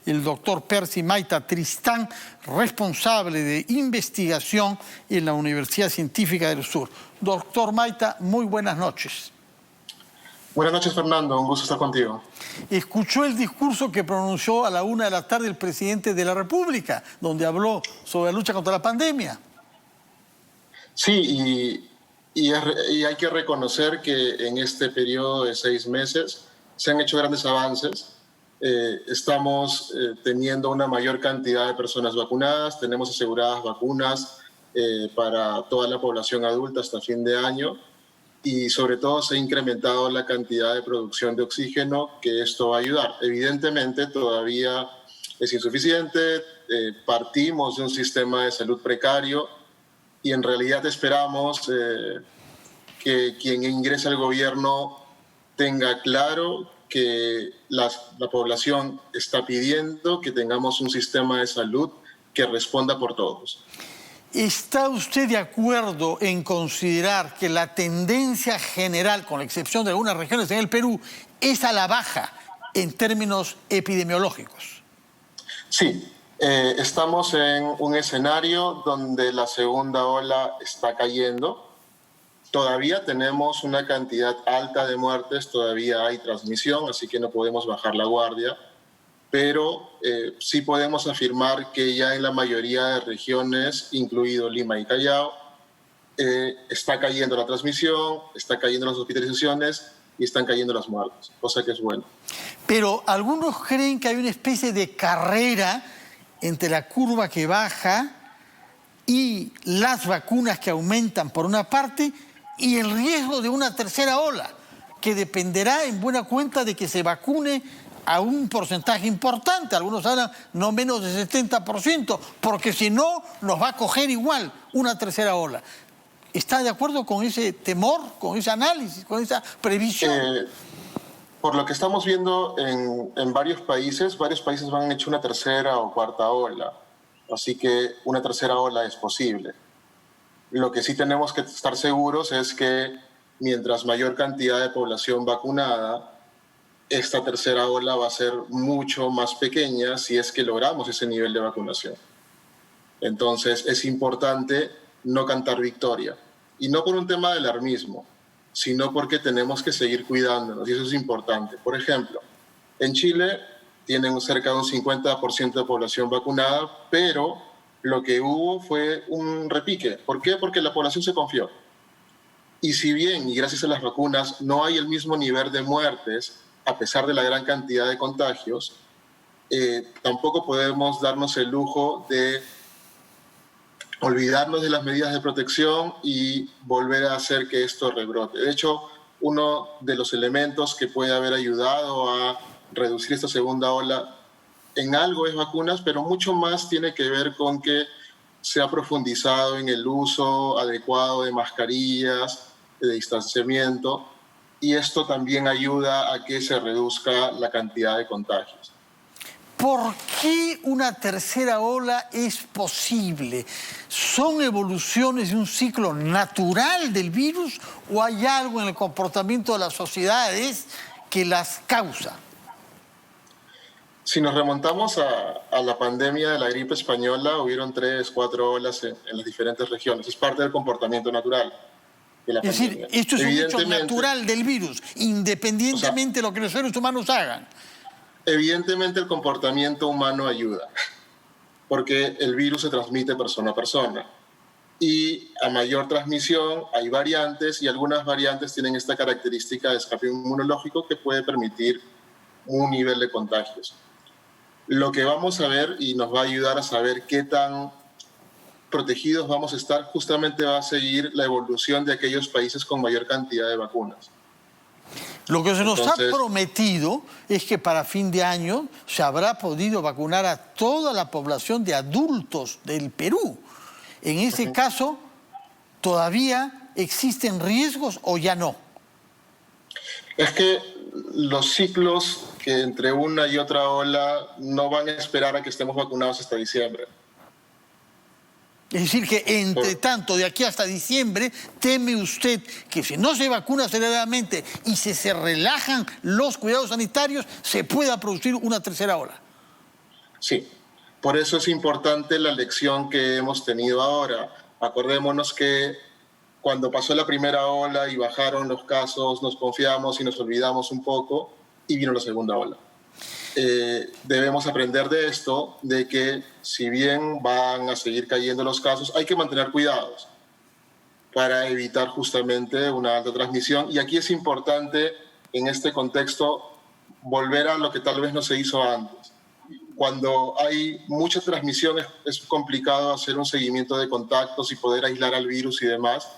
el doctor Percy Maita Tristán, responsable de investigación en la Universidad Científica del Sur. Doctor Maita, muy buenas noches. Buenas noches, Fernando. Un gusto estar contigo. Escuchó el discurso que pronunció a la 1 de la tarde el presidente de la República, donde habló sobre la lucha contra la pandemia. Sí, y hay que reconocer que en este periodo de 6 meses se han hecho grandes avances. Estamos teniendo una mayor cantidad de personas vacunadas, tenemos aseguradas vacunas para toda la población adulta hasta fin de año. Y sobre todo se ha incrementado la cantidad de producción de oxígeno, que esto va a ayudar. Evidentemente todavía es insuficiente, partimos de un sistema de salud precario y en realidad esperamos que quien ingrese al gobierno tenga claro que la población está pidiendo que tengamos un sistema de salud que responda por todos. ¿Está usted de acuerdo en considerar que la tendencia general, con la excepción de algunas regiones en el Perú, es a la baja en términos epidemiológicos? Sí, estamos en un escenario donde la segunda ola está cayendo. Todavía tenemos una cantidad alta de muertes, todavía hay transmisión, así que no podemos bajar la guardia. Pero sí podemos afirmar que ya en la mayoría de regiones, incluido Lima y Callao, está cayendo la transmisión, está cayendo las hospitalizaciones y están cayendo las muertes, cosa que es bueno. Pero algunos creen que hay una especie de carrera entre la curva que baja y las vacunas que aumentan por una parte y el riesgo de una tercera ola, que dependerá en buena cuenta de que se vacune a un porcentaje importante, algunos hablan no menos del 70%, porque si no nos va a coger igual una tercera ola. ¿Está de acuerdo con ese temor, con ese análisis, con esa previsión? Por lo que estamos viendo en varios países han hecho una tercera o cuarta ola, así que una tercera ola es posible. Lo que sí tenemos que estar seguros es que mientras mayor cantidad de población vacunada, esta tercera ola va a ser mucho más pequeña si es que logramos ese nivel de vacunación. Entonces es importante no cantar victoria. Y no por un tema de alarmismo, sino porque tenemos que seguir cuidándonos y eso es importante. Por ejemplo, en Chile tienen cerca de un 50% de población vacunada, pero lo que hubo fue un repique. ¿Por qué? Porque la población se confió. Y si bien, y gracias a las vacunas, no hay el mismo nivel de muertes, a pesar de la gran cantidad de contagios, tampoco podemos darnos el lujo de olvidarnos de las medidas de protección y volver a hacer que esto rebrote. De hecho, uno de los elementos que puede haber ayudado a reducir esta segunda ola en algo es vacunas, pero mucho más tiene que ver con que se ha profundizado en el uso adecuado de mascarillas, de distanciamiento, y esto también ayuda a que se reduzca la cantidad de contagios. ¿Por qué una tercera ola es posible? ¿Son evoluciones de un ciclo natural del virus o hay algo en el comportamiento de las sociedades que las causa? Si nos remontamos a la pandemia de la gripe española, hubieron 3, 4 olas en las diferentes regiones. Es parte del comportamiento natural. Es decir, esto es un hecho natural del virus, independientemente de lo que los seres humanos hagan. Evidentemente el comportamiento humano ayuda, porque el virus se transmite persona a persona. Y a mayor transmisión hay variantes y algunas variantes tienen esta característica de escape inmunológico que puede permitir un nivel de contagios. Lo que vamos a ver y nos va a ayudar a saber qué tan protegidos vamos a estar, justamente va a seguir la evolución de aquellos países con mayor cantidad de vacunas. Lo que se nos ha prometido es que para fin de año se habrá podido vacunar a toda la población de adultos del Perú. En ese caso, ¿todavía existen riesgos o ya no? Es que los ciclos que entre una y otra ola no van a esperar a que estemos vacunados hasta diciembre. Es decir, que entre tanto, de aquí hasta diciembre, teme usted que si no se vacuna aceleradamente y si se relajan los cuidados sanitarios, se pueda producir una tercera ola. Sí, por eso es importante la lección que hemos tenido ahora. Acordémonos que cuando pasó la primera ola y bajaron los casos, nos confiamos y nos olvidamos un poco y vino la segunda ola. Debemos aprender de esto, de que si bien van a seguir cayendo los casos, hay que mantener cuidados para evitar justamente una alta transmisión. Y aquí es importante, en este contexto, volver a lo que tal vez no se hizo antes. Cuando hay mucha transmisión es complicado hacer un seguimiento de contactos y poder aislar al virus y demás.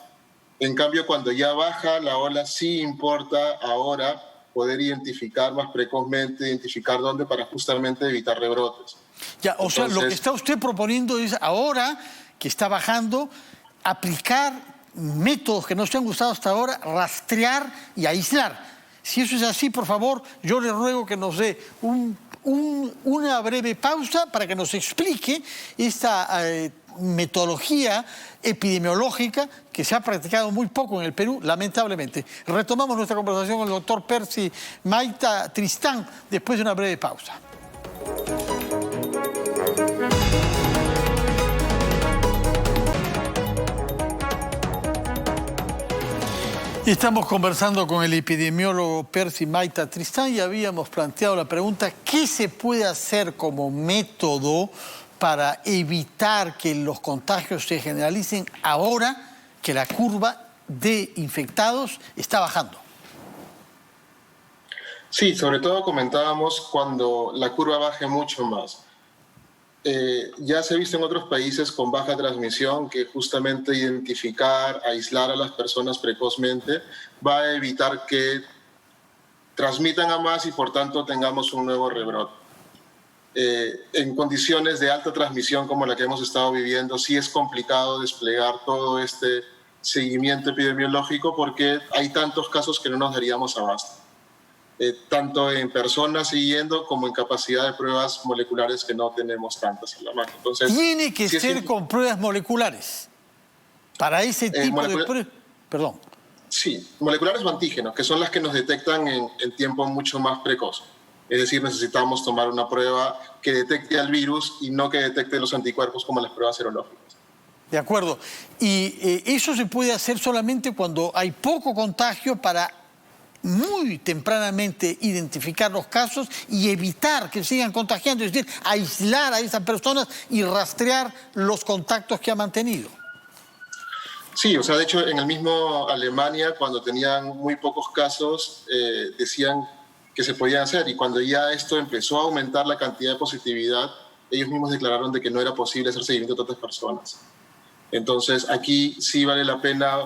En cambio, cuando ya baja la ola, sí importa ahora poder identificar más precozmente, identificar dónde para justamente evitar rebrotes. Ya, o sea, lo que está usted proponiendo es ahora que está bajando, aplicar métodos que no se han usado hasta ahora, rastrear y aislar. Si eso es así, por favor, yo le ruego que nos dé una breve pausa para que nos explique esta metodología epidemiológica que se ha practicado muy poco en el Perú, lamentablemente. Retomamos nuestra conversación con el doctor Percy Maita Tristán después de una breve pausa. Estamos conversando con el epidemiólogo Percy Maita Tristán y habíamos planteado la pregunta: ¿qué se puede hacer como método para evitar que los contagios se generalicen ahora que la curva de infectados está bajando? Sí, sobre todo comentábamos cuando la curva baje mucho más. Ya se ha visto en otros países con baja transmisión que justamente identificar, aislar a las personas precozmente va a evitar que transmitan a más y por tanto tengamos un nuevo rebrote. En condiciones de alta transmisión como la que hemos estado viviendo, sí es complicado desplegar todo este seguimiento epidemiológico porque hay tantos casos que no nos daríamos abasto. Tanto en personas siguiendo como en capacidad de pruebas moleculares que no tenemos tantas en la mano. Entonces, tiene que ser con pruebas moleculares para ese tipo de pruebas. Perdón. Sí, moleculares o antígenos, que son las que nos detectan en tiempo mucho más precoz. Es decir, necesitamos tomar una prueba que detecte al virus y no que detecte los anticuerpos como las pruebas serológicas. De acuerdo. Y eso se puede hacer solamente cuando hay poco contagio para muy tempranamente identificar los casos y evitar que sigan contagiando, es decir, aislar a esas personas y rastrear los contactos que ha mantenido. Sí, o sea, de hecho, en el mismo Alemania, cuando tenían muy pocos casos, decían que se podían hacer, y cuando ya esto empezó a aumentar la cantidad de positividad, ellos mismos declararon de que no era posible hacer seguimiento de tantas personas. Entonces, aquí sí vale la pena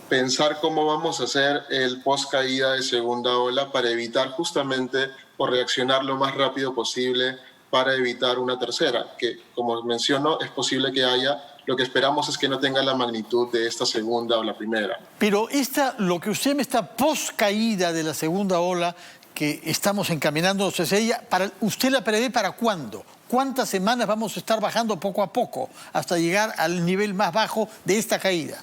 pensar cómo vamos a hacer el post-caída de segunda ola para evitar justamente o reaccionar lo más rápido posible para evitar una tercera, que como menciono es posible que haya. Lo que esperamos es que no tenga la magnitud de esta segunda o la primera. Pero lo que usted me está post-caída de la segunda ola, que estamos encaminándonos hacia ella, ¿usted la prevé para cuándo? ¿Cuántas semanas vamos a estar bajando poco a poco hasta llegar al nivel más bajo de esta caída?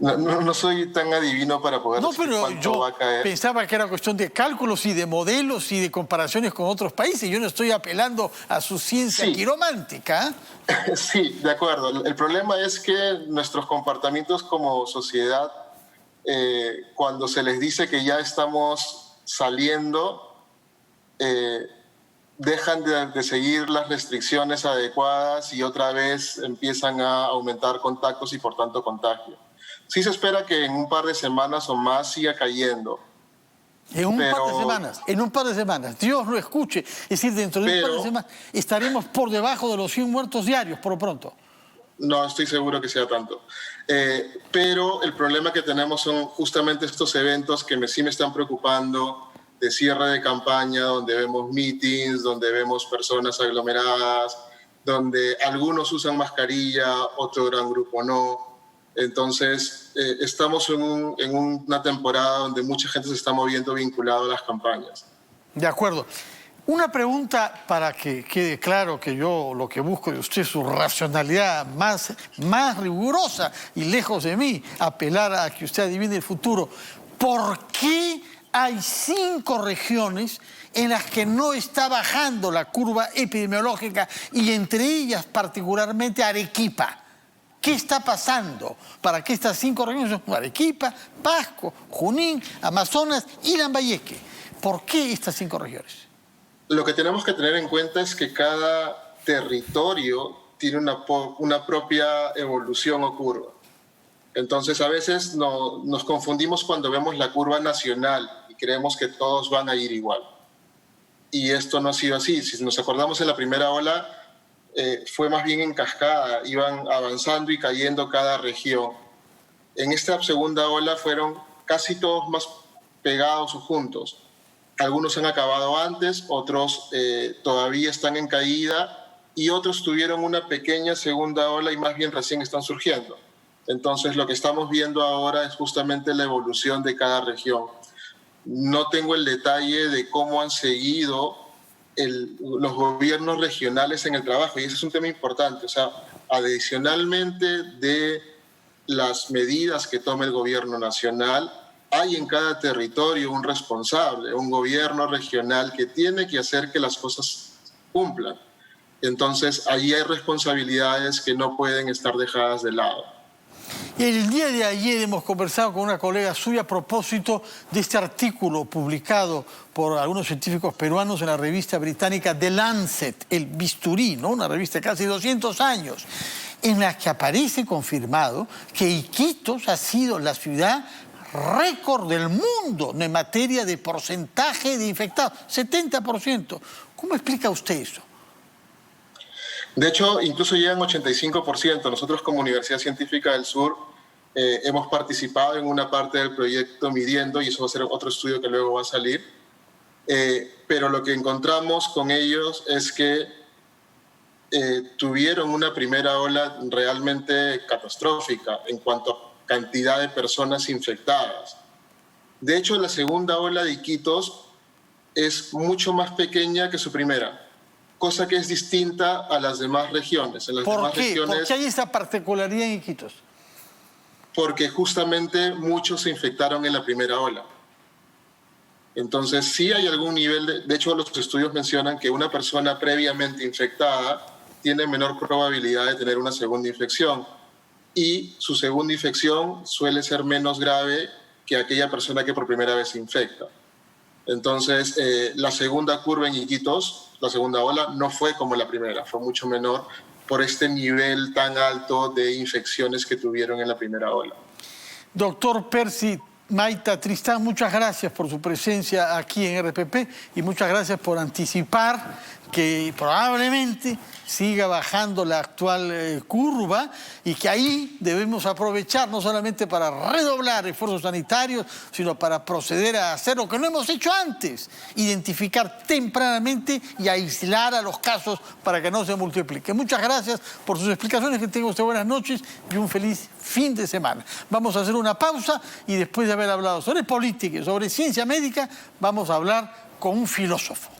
No soy tan adivino para poder decir cuánto va a caer. Pensaba que era cuestión de cálculos y de modelos y de comparaciones con otros países. Yo no estoy apelando a su ciencia quiromántica. Sí, de acuerdo. El problema es que nuestros comportamientos como sociedad, cuando se les dice que ya estamos saliendo, dejan de seguir las restricciones adecuadas y otra vez empiezan a aumentar contactos y por tanto contagio. Sí se espera que en un par de semanas o más siga cayendo. En un par de semanas, Dios lo escuche. Es decir, dentro de un par de semanas estaremos por debajo de los 100 muertos diarios, por lo pronto. No estoy seguro que sea tanto. Pero el problema que tenemos son justamente estos eventos que sí me están preocupando, de cierre de campaña, donde vemos meetings, donde vemos personas aglomeradas, donde algunos usan mascarilla, otro gran grupo no. Entonces, estamos en una temporada donde mucha gente se está moviendo vinculado a las campañas. De acuerdo. Una pregunta para que quede claro que yo lo que busco de usted es su racionalidad más rigurosa y lejos de mí apelar a que usted adivine el futuro. ¿Por qué hay 5 regiones en las que no está bajando la curva epidemiológica y entre ellas particularmente Arequipa. ¿Qué está pasando para que estas 5 regiones son Arequipa, Pasco, Junín, Amazonas y Lambayeque? ¿Por qué estas 5 regiones? Lo que tenemos que tener en cuenta es que cada territorio tiene una propia evolución o curva. Entonces, a veces nos confundimos cuando vemos la curva nacional y creemos que todos van a ir igual. Y esto no ha sido así. Si nos acordamos, en la primera ola fue más bien en cascada, iban avanzando y cayendo cada región. En esta segunda ola fueron casi todos más pegados o juntos. Algunos han acabado antes, otros todavía están en caída y otros tuvieron una pequeña segunda ola y más bien recién están surgiendo. Entonces, lo que estamos viendo ahora es justamente la evolución de cada región. No tengo el detalle de cómo han seguido los gobiernos regionales en el trabajo, y ese es un tema importante. O sea, adicionalmente de las medidas que toma el gobierno nacional, hay en cada territorio un responsable, un gobierno regional que tiene que hacer que las cosas cumplan. Entonces, ahí hay responsabilidades que no pueden estar dejadas de lado. El día de ayer hemos conversado con una colega suya a propósito de este artículo publicado por algunos científicos peruanos en la revista británica The Lancet, el bisturí, ¿no? Una revista de casi 200 años, en la que aparece confirmado que Iquitos ha sido la ciudad récord del mundo en materia de porcentaje de infectados, 70%. ¿Cómo explica usted eso? De hecho, incluso llegan 85%. Nosotros como Universidad Científica del Sur hemos participado en una parte del proyecto midiendo, y eso va a ser otro estudio que luego va a salir. Pero lo que encontramos con ellos es que tuvieron una primera ola realmente catastrófica en cuanto a cantidad de personas infectadas. De hecho, la segunda ola de Iquitos es mucho más pequeña que su primera, cosa que es distinta a las demás regiones. En las demás regiones, ¿Por qué hay esa particularidad en Iquitos? Porque justamente muchos se infectaron en la primera ola. Entonces, sí hay algún nivel de hecho, los estudios mencionan que una persona previamente infectada tiene menor probabilidad de tener una segunda infección, y su segunda infección suele ser menos grave que aquella persona que por primera vez se infecta. Entonces, la segunda curva en Iquitos, la segunda ola, no fue como la primera, fue mucho menor por este nivel tan alto de infecciones que tuvieron en la primera ola. Doctor Percy Maita Tristán, muchas gracias por su presencia aquí en RPP y muchas gracias por anticipar que probablemente siga bajando la actual curva y que ahí debemos aprovechar no solamente para redoblar esfuerzos sanitarios, sino para proceder a hacer lo que no hemos hecho antes, identificar tempranamente y aislar a los casos para que no se multipliquen. Muchas gracias por sus explicaciones, que tenga usted buenas noches y un feliz fin de semana. Vamos a hacer una pausa y después de haber hablado sobre política y sobre ciencia médica, vamos a hablar con un filósofo.